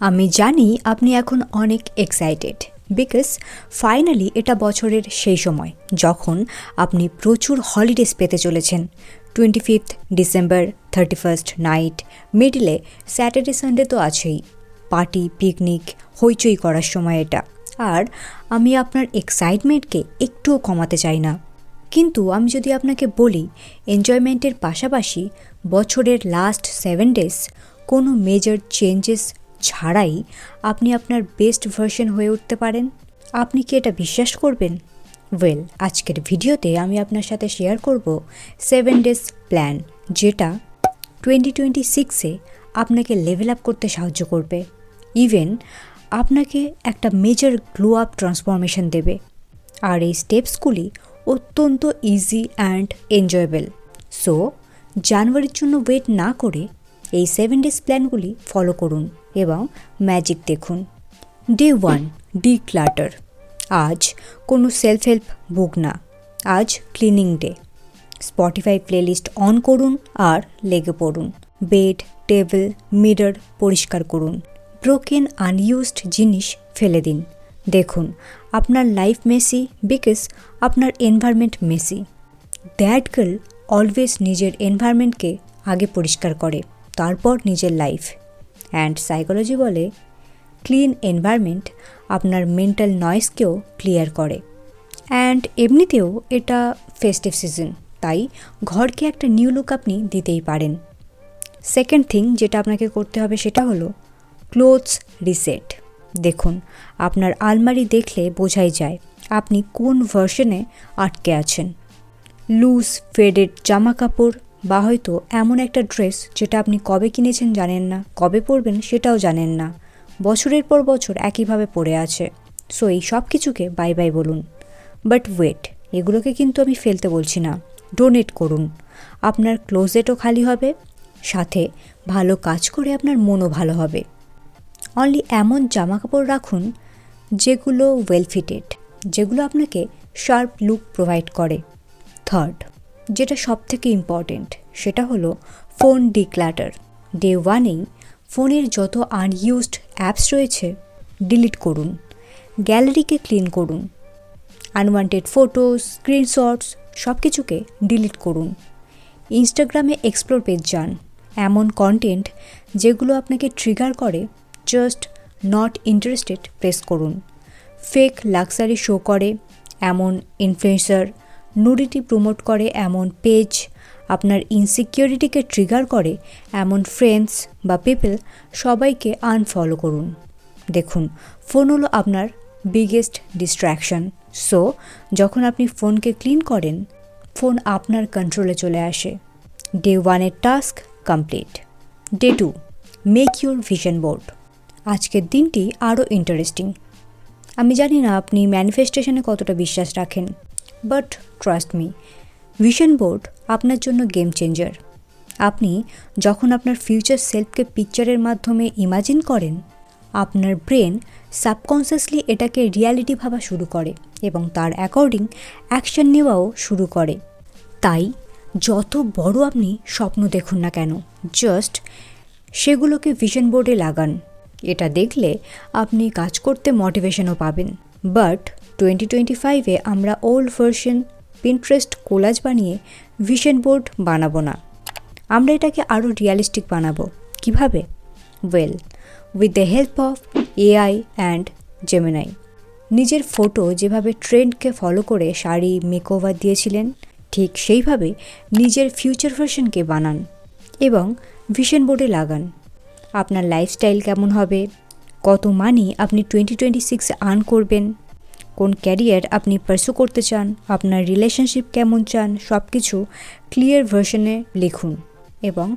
আমি জানি আপনি এখন অনেক এক্সাইটেড বিকজ ফাইনালি এটা বছরের সেই সময় যখন আপনি প্রচুর হলিডেজ পেতে চলেছেন। 25th ডিসেম্বর, 31st নাইট, মিডলে স্যাটারডে সানডে তো আছেই। পার্টি, পিকনিক, হইচই করার সময় এটা। আর আমি আপনার এক্সাইটমেন্টকে একটুও কমাতে চাই না। কিন্তু আমি যদি আপনাকে বলি এনজয়মেন্টের পাশাপাশি বছরের লাস্ট 7 ডেজ কোনো মেজর চেঞ্জেস ছাড়াই আপনি আপনার বেস্ট ভার্সন হয়ে উঠতে পারেন, আপনি কি এটা বিশ্বাস করবেন? ওয়েল, আজকের ভিডিওতে আমি আপনার সাথে শেয়ার করব 7 ডেজ প্ল্যান, যেটা 2026-এ আপনাকে লেভেল আপ করতে সাহায্য করবে, ইভেন আপনাকে একটা মেজর গ্লো আপ ট্রান্সফরমেশন দেবে। আর এই স্টেপসগুলি অত্যন্ত ইজি অ্যান্ড এনজয়েবল। সো জানুয়ারির জন্য ওয়েট না করে এই 7 ডেজ প্ল্যানগুলি ফলো করুন এবং ম্যাজিক দেখুন। Day 1, declutter. আজ কোনো সেলফ হেল্প বুক না, আজ cleaning day. Spotify playlist on করুন আর লেগে পড়ুন। বেড, টেবিল, মিরর পরিষ্কার করুন। ব্রোকেন আনইউজড জিনিস ফেলে দিন। দেখুন, আপনার লাইফ মেসি বিকজ আপনার environment Messi. That girl always নিজের এনভায়রনমেন্টকে আগে পরিষ্কার করে, তারপর নিজের লাইফ। অ্যান্ড সাইকোলজি বলে ক্লিন এনভায়রনমেন্ট আপনার মেন্টাল নয়েজকেও ক্লিয়ার করে। অ্যান্ড এমনিতেও এটা ফেস্টিভ সিজন, তাই ঘরকে একটা নিউ লুক আপনি দিতেই পারেন। সেকেন্ড থিং যেটা আপনাকে করতে হবে সেটা হলো ক্লোথস রিসেট। দেখুন, আপনার আলমারি দেখলে বোঝাই যায় আপনি কোন ভার্সনে আটকে আছেন। লুজ ফেডেড জামা কাপড় বা হয়তো এমন একটা ড্রেস যেটা আপনি কবে কিনেছেন জানেন না, কবে পরবেন সেটাও জানেন না, বছরের পর বছর একইভাবে পড়ে আছে। সো এই সব কিছুকে বাই বাই বলুন। বাট ওয়েট, এগুলোকে কিন্তু আমি ফেলতে বলছি না, ডোনেট করুন। আপনার ক্লোজেটও খালি হবে, সাথে ভালো কাজ করে আপনার মনও ভালো হবে। অনলি এমন জামা কাপড় রাখুন যেগুলো ওয়েল ফিটেড, যেগুলো আপনাকে শার্প লুক প্রোভাইড করে। থার্ড, যেটা সবথেকে ইম্পর্টেন্ট, সেটা হলো ফোন ডিক্লাটার। ডে 1-এই ফোনের যত আনইউজড অ্যাপস রয়েছে ডিলিট করুন। গ্যালারিকে ক্লিন করুন। আনওয়ান্টেড ফটোস, স্ক্রিনশটস সব কিছুকে ডিলিট করুন। ইনস্টাগ্রামে এক্সপ্লোর পেজ যান। এমন কন্টেন্ট যেগুলো আপনাকে ট্রিগার করে, জাস্ট নট ইন্টারেস্টেড প্রেস করুন। ফেক লাক্সারি শো করে এমন ইনফ্লুয়েন্সার, নুডিটি প্রমোট করে এমন পেজ, আপনার ইনসিকিউরিটিকে ট্রিগার করে এমন ফ্রেন্ডস বা পিপল, সবাইকে আনফলো করুন। দেখুন, ফোন হলো আপনার বিগেস্ট ডিস্ট্র্যাকশন। সো যখন আপনি ফোনকে ক্লিন করেন, ফোন আপনার কন্ট্রোলে চলে আসে। ডে 1-এর task complete. Day 2, make your vision board. আজকের দিনটি আরও ইন্টারেস্টিং। আমি জানি না আপনি ম্যানিফেস্টেশনে কতটা বিশ্বাস রাখেন, but trust me, vision board আপনার জন্য গেম চেঞ্জার। আপনি যখন আপনার ফিউচার সেলফকে পিকচারের মাধ্যমে ইমাজিন করেন, আপনার ব্রেন সাবকনসিয়াসলি এটাকে রিয়ালিটি ভাবা শুরু করে এবং তার অ্যাকর্ডিং অ্যাকশন নেওয়াও শুরু করে। তাই যত বড় আপনি স্বপ্ন দেখুন না কেন, জাস্ট সেগুলোকে ভিশন বোর্ডে লাগান। এটা দেখলে আপনি কাজ করতে মোটিভেশনও পাবেন। বাট 2025-এ আমরা ওল্ড ভার্সন পিন্টারেস্ট কোলাজ বানিয়ে ভিশন বোর্ড বানাবো না। আমরা এটাকে আরও রিয়ালিস্টিক বানাবো। কিভাবে? Well, with the help of AI and Gemini. নিজের ফটো যেভাবে ট্রেন্ডকে ফলো করে শাড়ি মেকওভার দিয়েছিলেন, ঠিক সেইভাবে নিজের ফিউচার ভার্সনকে বানান এবং ভিশন বোর্ডে লাগান। আপনার লাইফস্টাইল কেমন হবে, কত মানি আপনি 2026-এ আর্ন করবেন, কোন ক্যারিয়ার আপনি পারসু করতে চান, আপনার রিলেশনশিপ কেমন চান, সব কিছু ক্লিয়ার ভার্সনে লিখুন এবং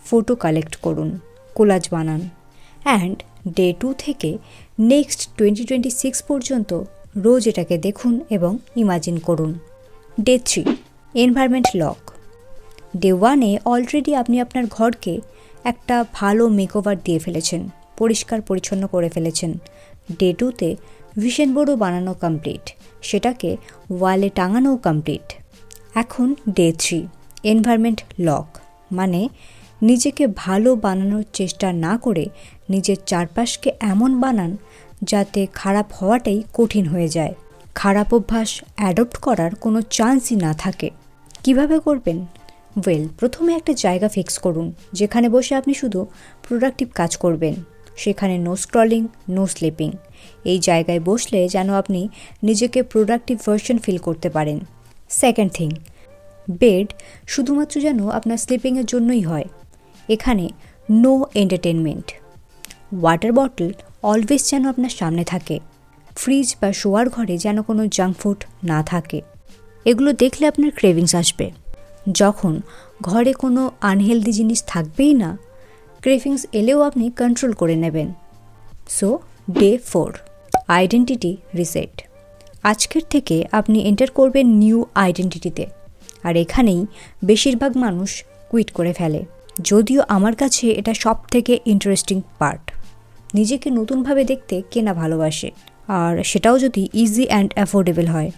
ফটো কালেক্ট করুন, কোলাজ বানান। অ্যান্ড ডে 2 থেকে নেক্সট 2026 পর্যন্ত রোজ এটাকে দেখুন এবং ইমাজিন করুন। Day 3, environment lock. ডে 1-এ অলরেডি আপনি আপনার ঘরকে একটা ভালো মেকওভার দিয়ে ফেলেছেন, পরিষ্কার পরিচ্ছন্ন করে ফেলেছেন। ডে 2-তে ভিশন বোর্ডও বানানো কমপ্লিট, সেটাকে ওয়ালে টাঙানোও কমপ্লিট। এখন ডে 3, এনভায়রনমেন্ট লক, মানে নিজেকে ভালো বানানোর চেষ্টা না করে নিজের চারপাশকে এমন বানান যাতে খারাপ হওয়াটাই কঠিন হয়ে যায়। খারাপ অভ্যাস অ্যাডপ্ট করার কোনো চান্সই না থাকে। কিভাবে করবেন? প্রথমে একটা জায়গা ফিক্স করুন যেখানে বসে আপনি শুধু প্রোডাক্টিভ কাজ করবেন। সেখানে নো স্ক্রলিং, নো স্লিপিং। এই জায়গায় বসলে যেন আপনি নিজেকে প্রোডাক্টিভ ভার্সন ফিল করতে পারেন। সেকেন্ড থিং, বেড শুধুমাত্র যেন আপনার স্লিপিংয়ের জন্যই হয়। এখানে no entertainment. Water bottle always যেন আপনার সামনে থাকে। ফ্রিজ বা শোয়ার ঘরে যেন কোনো জাঙ্ক ফুড না থাকে। এগুলো দেখলে আপনার ক্রেভিংস আসবে। যখন ঘরে কোনো আনহেলদি জিনিস থাকবেই না, ক্রেভিংস এলেও আপনি কন্ট্রোল করে নেবেন। So day 4, identity reset. আজকের থেকে আপনি এন্টার করবেন নিউ আইডেন্টিটিতে। আর এখানেই বেশিরভাগ মানুষ কুইট করে ফেলে, যদিও আমার কাছে এটা সব থেকে ইন্টারেস্টিং পার্ট। নিজেকে নতুনভাবে দেখতে কে না ভালোবাসে, আর সেটাও যদি ইজি অ্যান্ড অ্যাফোর্ডেবল হয়।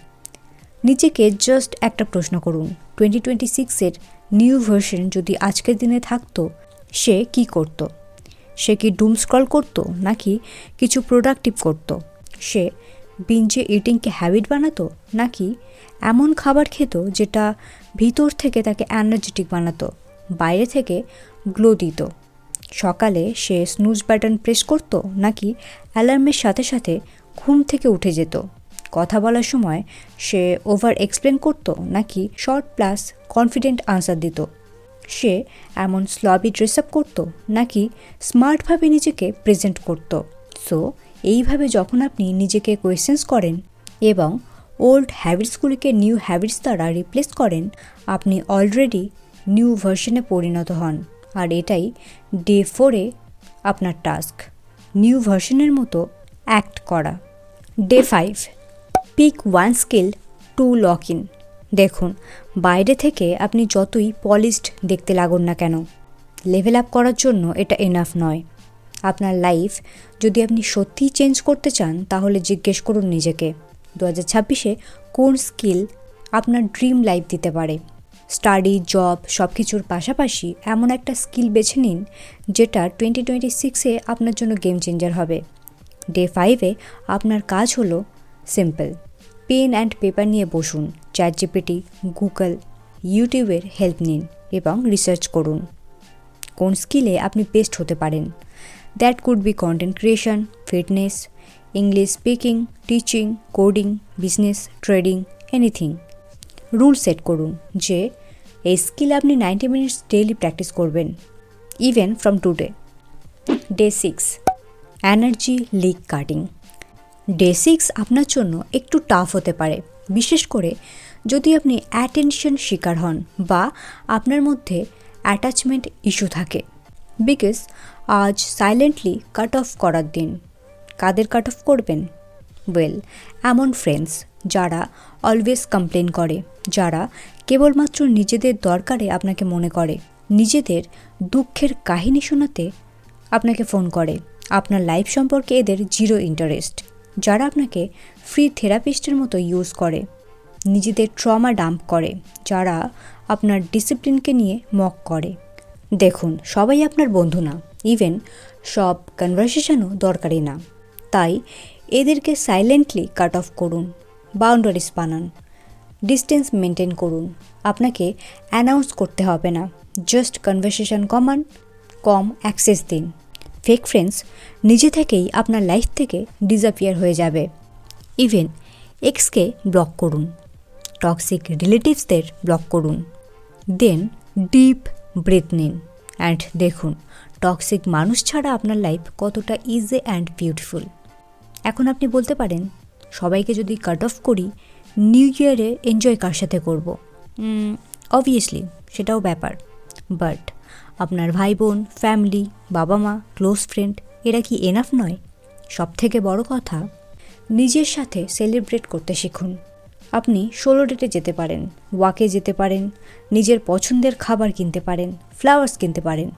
নিজেকে জাস্ট একটা প্রশ্ন করুন, 2026-এর নিউ ভার্সন যদি আজকের দিনে থাকতো, সে কি করত? সে কি ডুম স্ক্রল করতো নাকি কিছু প্রোডাক্টিভ করতো? সে বিঞ্জে ইটিংকে হ্যাবিট বানাতো নাকি এমন খাবার খেত যেটা ভিতর থেকে তাকে এনার্জেটিক বানাতো, বাইরে থেকে গ্লো দিত? সকালে সে স্নুজ বাটন প্রেস করতো নাকি অ্যালার্মের সাথে সাথে ঘুম থেকে উঠে যেত? কথা বলার সময় সে ওভার এক্সপ্লেন করতো নাকি শর্ট প্লাস কনফিডেন্ট আনসার দিত? সে এমন স্লবি ড্রেস আপ করতো নাকি স্মার্টভাবে নিজেকে প্রেজেন্ট করতো? সো এইভাবে যখন আপনি নিজেকে কোয়েশ্চেন্স করেন এবং ওল্ড হ্যাবিটসগুলিকে নিউ হ্যাবিটস দ্বারা রিপ্লেস করেন, আপনি অলরেডি নিউ ভার্সনে পরিণত হন। আর এটাই ডে 4-এ আপনার টাস্ক, নিউ ভার্সনের মতো অ্যাক্ট করা। Day 5, pick one skill to lock in. দেখুন, বাইরে থেকে আপনি যতই পলিশড দেখতে লাগুন না কেন, লেভেল আপ করার জন্য এটা এনাফ নয়। আপনার লাইফ যদি আপনি সত্যিই চেঞ্জ করতে চান, তাহলে জিজ্ঞেস করুন নিজেকে 2026-এ কোন স্কিল আপনার ড্রিম লাইফ দিতে পারে। স্টাডি, জব সব কিছুর পাশাপাশি এমন একটা স্কিল বেছে নিন যেটা 2026-এ আপনার জন্য গেম চেঞ্জার হবে। ডে 5-এ আপনার কাজ হলো সিম্পল, পেন অ্যান্ড পেপার নিয়ে বসুন, চ্যাটজিপিটি, গুগল, ইউটিউবের হেল্প নিন এবং রিসার্চ করুন কোন স্কিলে আপনি বেস্ট হতে পারেন। That could be content creation, fitness, English speaking, teaching, coding, business, trading, anything. Rule set করুন যে এই স্কিল আপনি 90 মিনিটস ডেইলি প্র্যাকটিস করবেন, even from today. Day 6, energy leak cutting. Day 6 আপনার জন্য একটু টাফ হতে পারে, বিশেষ করে যদি আপনি অ্যাটেনশন শিকার হন বা আপনার মধ্যে অ্যাটাচমেন্ট ইস্যু থাকে। বিকজ আজ সাইলেন্টলি কাট অফ করার দিন। কাদের কাট অফ করবেন? এমন ফ্রেন্ডস যারা অলওয়েজ কমপ্লেন করে, যারা কেবলমাত্র নিজেদের দরকারে আপনাকে মনে করে, নিজেদের দুঃখের কাহিনী শোনাতে আপনাকে ফোন করে। আপনার লাইফ সম্পর্কে এদের জিরো ইন্টারেস্ট, যারা আপনাকে ফ্রি থেরাপিস্টের মতো ইউজ করে, নিজেদের ট্রমা ডাম্প করে, যারা আপনার ডিসিপ্লিনকে নিয়ে মক করে। দেখুন, সবাই আপনার বন্ধু না, ইভেন সব কনভারসেশনও দরকারি না। তাই এদেরকে সাইলেন্টলি কাট অফ করুন, বাউন্ডারিজ বানান, ডিস্টেন্স মেনটেন করুন। আপনাকে অ্যানাউন্স করতে হবে না, জাস্ট কনভারসেশন কমান, কম অ্যাক্সেস দিন। ফেক ফ্রেন্ডস নিজে থেকেই আপনার লাইফ থেকে ডিসঅ্যাপিয়ার হয়ে যাবে। ইভেন এক্সকে ব্লক করুন, টক্সিক রিলেটিভসদের ব্লক করুন। দেন ডিপ ব্রেথ নিন অ্যান্ড দেখুন টক্সিক মানুষ ছাড়া আপনার লাইফ কতটা ইজি অ্যান্ড বিউটিফুল। এখন আপনি বলতে পারেন, সবাইকে যদি কাট অফ করি, নিউ ইয়ারে এনজয় কার সাথে করব? অবভিয়াসলি সেটাও ব্যাপার, বাট আপনার ভাই বোন, ফ্যামিলি, বাবা মা, ক্লোজ ফ্রেন্ড, এরা কি এনাফ নয়? সবথেকে বড় কথা, নিজের সাথে সেলিব্রেট করতে শিখুন। আপনি সোলো ডেটে যেতে পারেন, ওয়াকে যেতে পারেন, নিজের পছন্দের খাবার কিনতে পারেন, ফ্লাওয়ার্স কিনতে পারেন,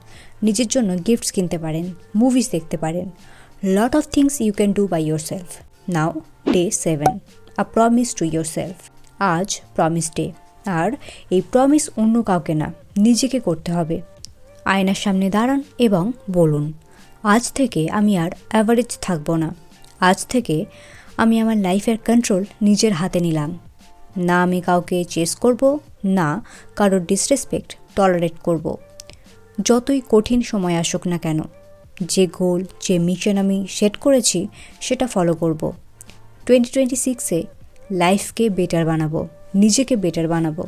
নিজের জন্য গিফটস কিনতে পারেন, মুভিজ দেখতে পারেন। Lot of things you can do by yourself. Now day 7, a promise to yourself. আজ প্রমিস ডে, আর এই প্রমিস অন্য কাউকে না, নিজেকে করতে হবে। আয়নার সামনে দাঁড়ান এবং বলুন, আজ থেকে আমি আর অ্যাভারেজ থাকবো না। আজ থেকে আমি আমার লাইফের কন্ট্রোল নিজের হাতে নিলাম। না আমি কাউকে চেস করব, না কারোর ডিসরেসপেক্ট টলারেট করব। যতই কঠিন সময় আসুক না কেন, যে গোল, যে মিশন আমি সেট করেছি সেটা ফলো করব। 2026-এ লাইফকে বেটার বানাবো, নিজেকে বেটার বানাবো।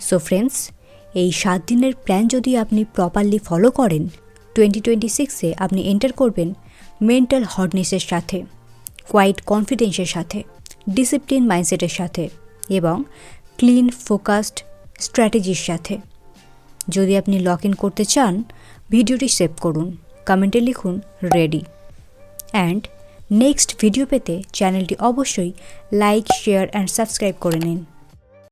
সো ফ্রেন্ডস, এই 7 দিনের প্ল্যান যদি আপনি প্রপারলি ফলো করেন, 2026-এ আপনি এন্টার করবেন মেন্টাল হটনেসের সাথে, কোয়াইট কনফিডেন্সের সাথে, ডিসিপ্লিন মাইন্ডসেটের সাথে এবং ক্লিন ফোকাসড স্ট্র্যাটেজির সাথে। যদি আপনি লক ইন করতে চান, ভিডিওটি সেভ করুন, কমেন্টে লিখুন রেডি। অ্যান্ড নেক্সট ভিডিও পেতে চ্যানেলটি অবশ্যই লাইক, শেয়ার অ্যান্ড সাবস্ক্রাইব করে নিন।